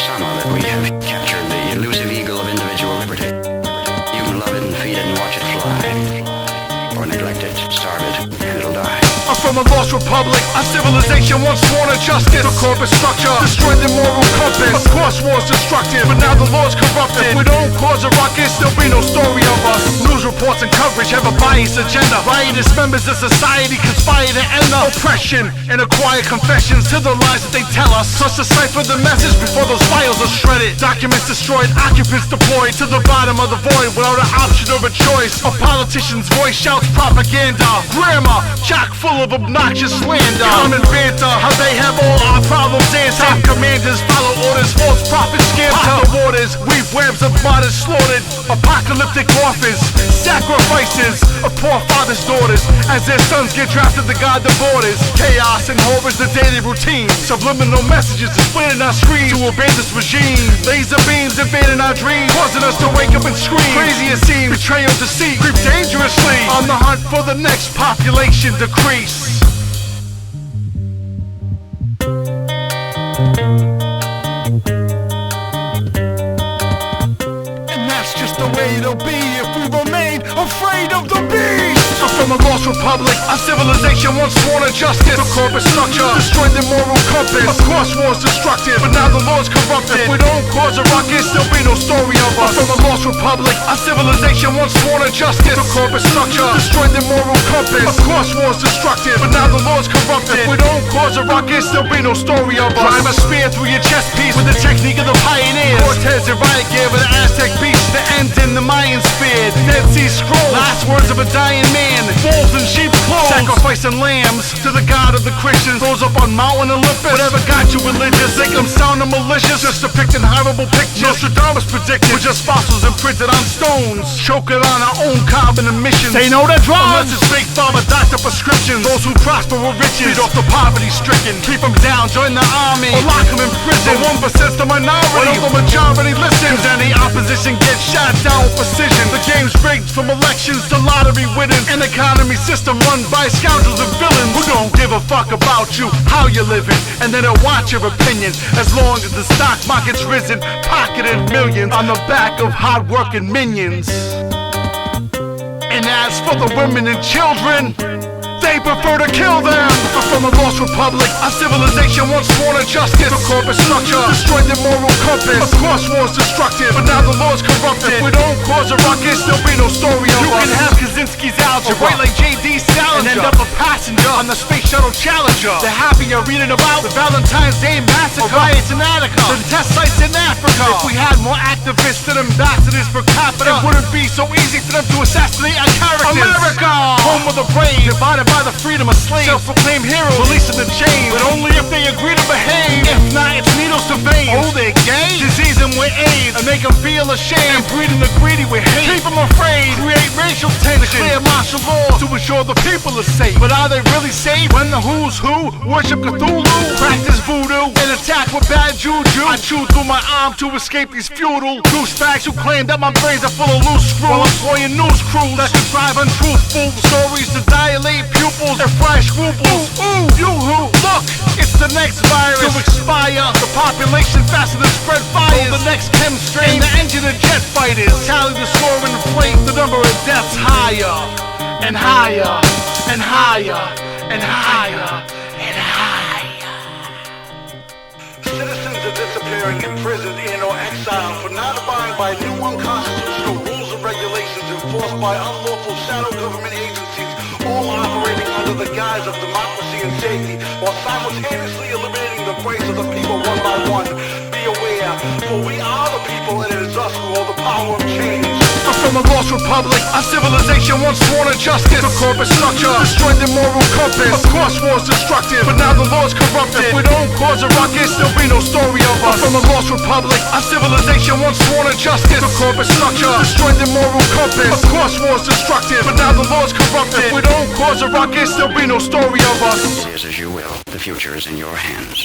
some of it we have captured the elusive eagle of individual liberty. You can love it and feed it and watch it fly, or neglect it, starve it, and it'll die. I'm from a lost republic, a civilization once sworn to justice. The corporate structure destroyed the moral compass. Of course war's destructive, but now the law's corrupted. If we don't cause a ruckus, there'll be no story of us. News reports and coverage have a biased agenda. Riotous members of society conspire to end the oppression and acquire confessions to the lies that they tell us. Plus decipher the message before those files are shredded. Documents destroyed, occupants deployed to the bottom of the void without an option or a choice. A politician's voice shouts propaganda. Grammar chock full of obnoxious slander. Common banter, how they have all our problems answered. Top commanders follow orders, false prophets scam the waters. Weave webs of martyrs slaughtered. Apocalyptic orphans, sacrifices of poor fathers' daughters as their sons get drafted to guard the borders. Chaos and horrors, the daily routine. Subliminal messages displayed on our screens to obey this regime. Laser beams invading our dreams, causing us to wake up and scream. Crazy it seems, betrayal, deceit creep dangerously on the hunt for the next population decrease. And that's just the way it'll be if we remain afraid of the beast. I'm from a lost republic, a civilization once sworn to justice. The corporate structure destroyed the moral compass. Of course war's destructive, but now the law's corrupted. If we don't cause a ruckus, there'll be no story of us. I'm from a lost republic, a civilization once sworn to justice. The corporate structure destroyed the moral compass. Of course war's destructive, but now the law's corrupted. If we don't cause a ruckus, there'll be no story of us. Drive a spear through your chest piece with the technique of the pioneers. Cortez and riot gear with the Aztec beast. The end in the Mayan spear. Dead Sea Scrolls, last words of a dying man. Wolves in sheep's clothes, sacrificing lambs to the God of the Christians. Rose up on Mountain Olympus. Whatever got you religious, think them sound and malicious. Just depicting horrible pictures. Nostradamus predicted we're just fossils imprinted on stones. Choking on our own carbon emissions. Say no to drugs, unless it's big pharma doctor prescriptions. Those who prosper with riches, feed off the poverty stricken. Keep them down, join the army, or lock them in prison. The 1%'s the minority, why don't the majority listen? Cause any opposition gets shot down with precision. The game's rigged from elections to lottery winnings. An economy system run by scoundrels and villains who don't give a fuck about you, how you're living, and they don't want your opinion. As long as the stock market's risen, pocketed millions on the back of hard-working minions. And as for the women and children, they prefer to kill them. I'm from a lost republic, a civilization once sworn to justice. The corporate structure destroyed the moral compass. Of course war's destructive, but now the law's corrupted. If we don't cause a ruckus, there'll be no story of us. You can have Kaczynski's algebra, or write like J.D. Salinger, and end up a passenger on the Space Shuttle Challenger. The happy you're reading about the Valentine's Day massacre, or riots in Attica, the test sites in Africa. If we had more activists than ambassadors per capita, it wouldn't be so easy for them to assassinate our characters. America, home of the brave, divided by the freedom of slaves. Self-proclaimed heroes, releasing the chains, but only if they agree to behave. If not, it's needles to veins. Oh, they're gay? Disease them with AIDS, and make them feel ashamed. And breeding the greedy with hate, keep them afraid. Create racial tension, declare martial law to ensure the people are safe. But are they really safe when the who's who worship Cthulhu, practice voodoo, and attack with bad juju? I chew through my arm to escape these feudal douchebags who claim that my brains are full of loose screws, while employing news crews that contrive untruthful stories to dilate pupils and fry scruples. Ooh, you who? Look, it's the next virus to expire. The population faster than spread fires. The next chem strain, the engine of jet fighters. Tally the score and inflate the number of deaths higher and higher and higher and higher and higher. Citizens are disappearing, imprisoned in or exiled for not abiding by new unconstitutional rules and regulations enforced by unlawful shadow government agencies, all operating under the guise of democracy and safety, while simultaneously eliminating the voice of the people one by one. Be aware, for we are the people, and it is us who hold the power of change. I'm from a lost republic, a civilization once sworn to justice. The corporate structure destroyed the moral compass. Of course war's destructive, but now the law's corrupted. If we don't cause a ruckus, there'll be no story of us. I'm from a lost republic, a civilization once sworn to justice. The corporate structure destroyed the moral compass. Of course war's destructive, but now the law's corrupted. If we don't cause a ruckus, there'll be no story of us. It is as you will. The future is in your hands.